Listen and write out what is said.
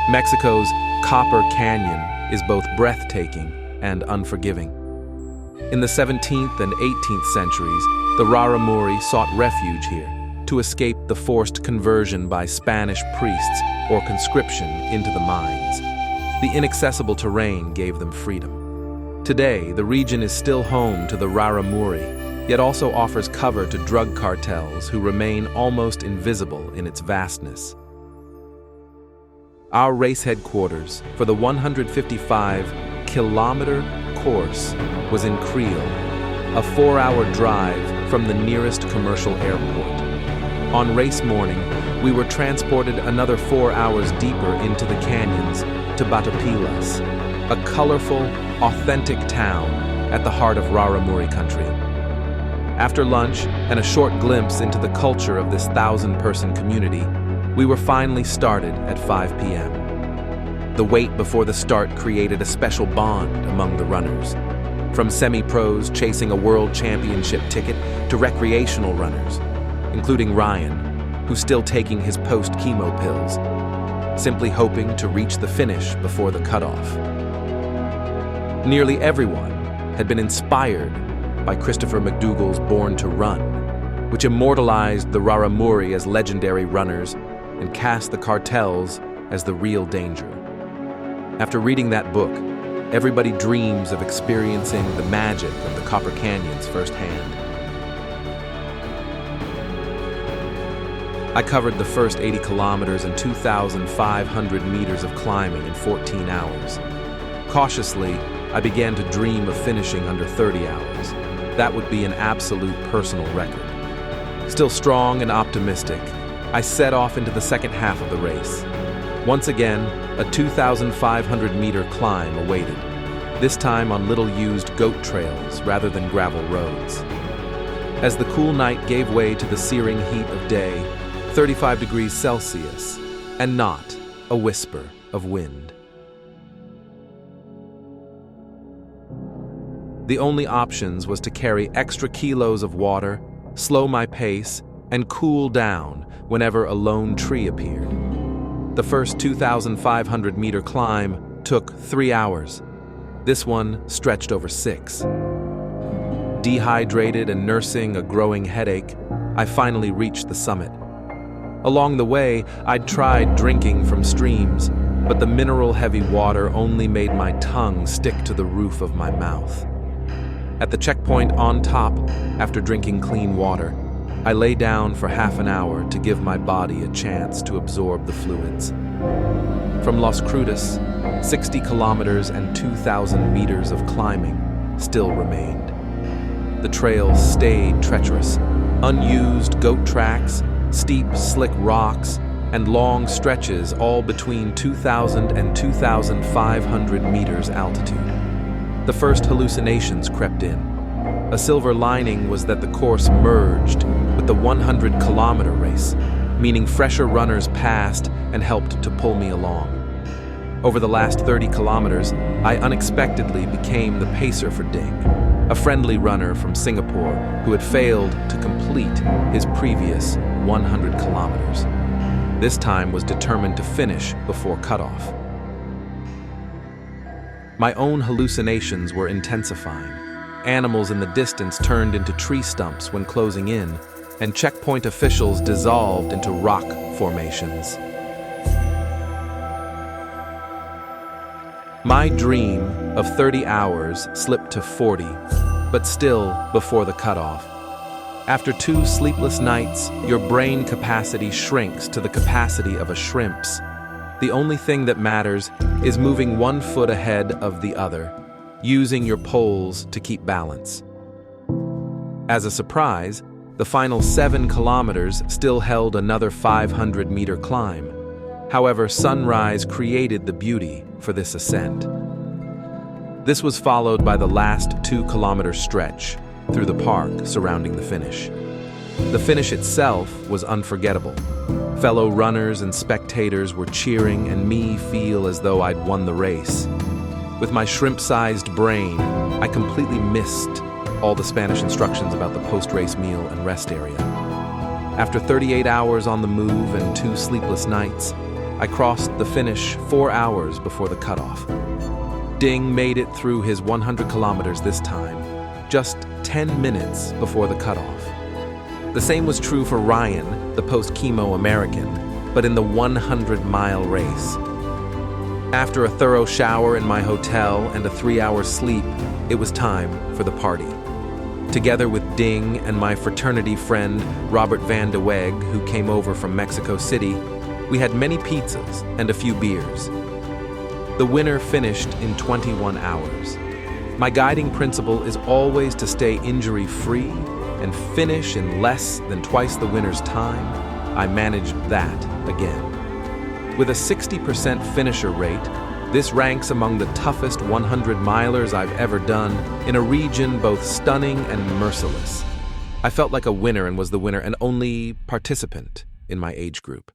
Mexico's Copper Canyon is both breathtaking and unforgiving. In the 17th and 18th centuries, the Raramuri sought refuge here to escape the forced conversion by Spanish priests or conscription into the mines. The inaccessible terrain gave them freedom. Today, the region is still home to the Raramuri, yet also offers cover to drug cartels who remain almost invisible in its vastness. Our race headquarters for the 155-kilometer course was in Creel, a 4-hour drive from the nearest commercial airport. On race morning, we were transported another 4 hours deeper into the canyons to Batopilas, a colorful, authentic town at the heart of Raramuri country. After lunch and a short glimpse into the culture of this 1,000-person community, we were finally started at 5 p.m. The wait before the start created a special bond among the runners. From semi-pros chasing a world championship ticket to recreational runners, including Ryan, who's still taking his post-chemo pills, simply hoping to reach the finish before the cutoff. Nearly everyone had been inspired by Christopher McDougall's Born to Run, which immortalized the Raramuri as legendary runners and cast the cartels as the real danger. After reading that book, everybody dreams of experiencing the magic of the Copper Canyons firsthand. I covered the first 80 kilometers and 2,500 meters of climbing in 14 hours. Cautiously, I began to dream of finishing under 30 hours. That would be an absolute personal record. Still strong and optimistic, I set off into the second half of the race. Once again, a 2,500-meter climb awaited, this time on little-used goat trails rather than gravel roads. As the cool night gave way to the searing heat of day, 35 degrees Celsius, and not a whisper of wind. The only options was to carry extra kilos of water, slow my pace, and cool down whenever a lone tree appeared. The first 2,500-meter climb took 3 hours. This one stretched over 6. Dehydrated and nursing a growing headache, I finally reached the summit. Along the way, I'd tried drinking from streams, but the mineral-heavy water only made my tongue stick to the roof of my mouth. At the checkpoint on top, after drinking clean water, I lay down for half an hour to give my body a chance to absorb the fluids. From Las Cruces, 60 kilometers and 2,000 meters of climbing still remained. The trails stayed treacherous, unused goat tracks, steep, slick rocks, and long stretches all between 2,000 and 2,500 meters altitude. The first hallucinations crept in. A silver lining was that the course merged with the 100-kilometer race, meaning fresher runners passed and helped to pull me along. Over the last 30 kilometers, I unexpectedly became the pacer for Ding, a friendly runner from Singapore who had failed to complete his previous 100 kilometers. This time was determined to finish before cutoff. My own hallucinations were intensifying. Animals in the distance turned into tree stumps when closing in, and checkpoint officials dissolved into rock formations. My dream of 30 hours slipped to 40, but still before the cutoff. After 2 sleepless nights, your brain capacity shrinks to the capacity of a shrimp's. The only thing that matters is moving 1 foot ahead of the other, using your poles to keep balance. As a surprise, the final 7 kilometers still held another 500-meter climb. However, sunrise created the beauty for this ascent. This was followed by the last 2-kilometer stretch through the park surrounding the finish. The finish itself was unforgettable. Fellow runners and spectators were cheering and me feel as though I'd won the race. With my shrimp-sized brain, I completely missed all the Spanish instructions about the post-race meal and rest area. After 38 hours on the move and 2 sleepless nights, I crossed the finish 4 hours before the cutoff. Ding made it through his 100 kilometers this time, just 10 minutes before the cutoff. The same was true for Ryan, the post-chemo American, but in the 100-mile race. After a thorough shower in my hotel and a 3-hour sleep, it was time for the party. Together with Ding and my fraternity friend Robert Van de Weg, who came over from Mexico City, we had many pizzas and a few beers. The winner finished in 21 hours. My guiding principle is always to stay injury-free and finish in less than twice the winner's time. I managed that again. With a 60% finisher rate, this ranks among the toughest 100-milers I've ever done in a region both stunning and merciless. I felt like a winner and was the winner and only participant in my age group.